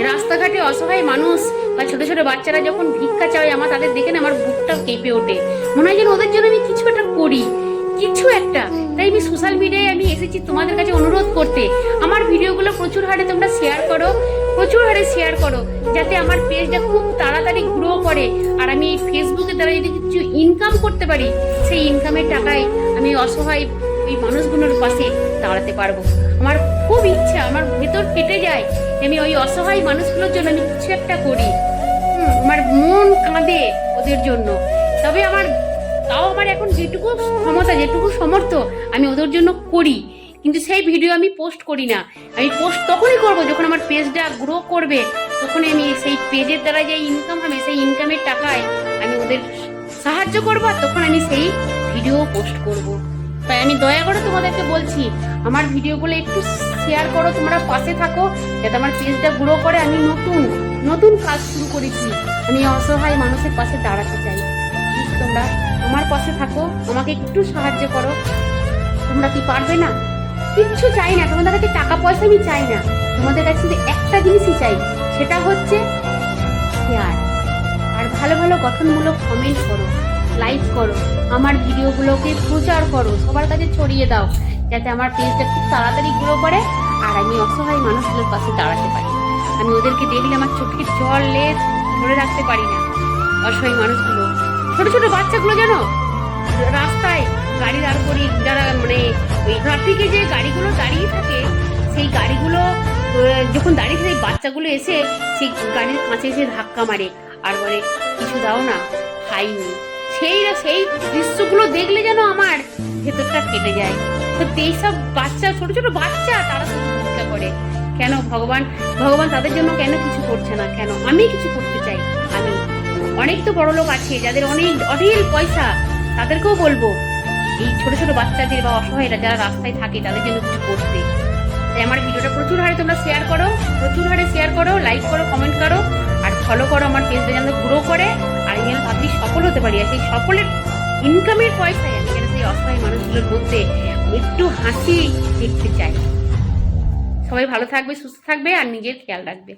রাস্তাঘাটে অসহায় মানুষ বা ছোট ছোট বাচ্চারা যখন ভিক্ষা চায় আমার তাদের দেখে না আমার বুকটা কেঁপে ওঠে। মনে হয় যেন ওদের জন্য আমি কিছু একটা করি, কিছু একটা। তাই আমি সোশ্যাল মিডিয়ায় আমি এসেছি তোমাদের কাছে অনুরোধ করতে, আমার ভিডিওগুলো প্রচুর হারে তোমরা শেয়ার করো, প্রচুর হারে শেয়ার করো, যাতে আমার পেজটা খুব তাড়াতাড়ি গ্রো করে। আর আমি এই ফেসবুকের দ্বারা যদি কিছু ইনকাম করতে পারি, সেই ইনকামের টাকায় আমি অসহায় ওই মানুষগুলোর পাশে দাঁড়াতে পারবো। আমার খুব ইচ্ছা, আমার ভেতর কেটে যায়, আমি ওই অসহায় মানুষগুলোর জন্য আমি কিছু একটা করি। আমার মন কাঁদে ওদের জন্য। তবে তাও আমার এখন যেটুকু ক্ষমতা, যেটুকু সামর্থ্য আমি ওদের জন্য করি, কিন্তু সেই ভিডিও আমি পোস্ট করি না। আমি পোস্ট তখনই করব যখন আমার পেজটা গ্রো করবে, তখনই আমি সেই পেজের দ্বারা যে ইনকাম হবে সেই ইনকামের টাকায় আমি ওদের সাহায্য করবো, আর তখন আমি সেই ভিডিও পোস্ট করব। তাই আমি দয়া করে তোমাদেরকে বলছি, আমার ভিডিওগুলো একটু শেয়ার করো, তোমরা পাশে থাকো, যাতে আমার পেজটা গ্রো করে। আমি নতুন কাজ শুরু করেছি, আমি অসহায় মানুষের পাশে দাঁড়াতে চাই। তোমরা আমার পাশে থাকো, আমাকে একটু সাহায্য করো। তোমরা কি পারবে না? কিচ্ছু চাই না তোমাদের কাছে, টাকা পয়সা আমি চাই না। তোমাদের কাছে একটা জিনিসই চাই, সেটা হচ্ছে শেয়ার। আর ভালো ভালো গঠনমূলক কমেন্ট করো, লাইক করো, আমার ভিডিওগুলোকে প্রচার করো, সবার কাছে ছড়িয়ে দাও, যাতে আমার পেজটা খুব তাড়াতাড়ি গ্রো করে আর আমি অসহায় মানুষগুলোর পাশে দাঁড়াতে পারি। আমি ওদেরকে দেখলে আমার চোখের জলে ধরে রাখতে পারি না। অসহায় মানুষগুলো, ছোট ছোট বাচ্চাগুলো যেন রাস্তায় গাড়ি দাঁড় করি, যারা মানে ওই ট্রাফিকে যে গাড়িগুলো দাঁড়িয়ে থাকে, সেই গাড়িগুলো যখন দাঁড়িয়ে থাকে বাচ্চাগুলো এসে সেই গাড়ির কাছে এসে ধাক্কা মারে আর বলে কিছু দাও না, খাইনি। সেই দৃশ্যগুলো দেখলে যেন আমার ভেতরটা কেটে যায়। তো এইসব বাচ্চা, ছোট ছোট বাচ্চা, তারা ভিক্ষা করে কেন? ভগবান তাদের জন্য কেন কিছু করছে না? কেন? আমি কিছু করতে চাই। আমি অনেক তো বড় লোক আছে যাদের অনেক অঢেল পয়সা, তাদেরকেও বলবো এই ছোট ছোট বাচ্চাদের বা অসহায়রা যারা রাস্তায় থাকে তাদের জন্য কিছু করতে। তাই আমার ভিডিওটা প্রচুর হারে তোমরা শেয়ার করো, প্রচুর হারে শেয়ার করো, লাইক করো, কমেন্ট করো, আর ফলো করো। আমার পেজটা যেন গ্রো করে আর আমি যেন তাড়াতাড়ি সফল হতে পারি। আর সেই সফলের ইনকামের পয়সায় আমি যেন সেই অসহায় মানুষগুলোর মধ্যে একটু হাসি দেখতে চাই। সবাই ভালো থাকবে, সুস্থ থাকবে আর নিজের খেয়াল রাখবে।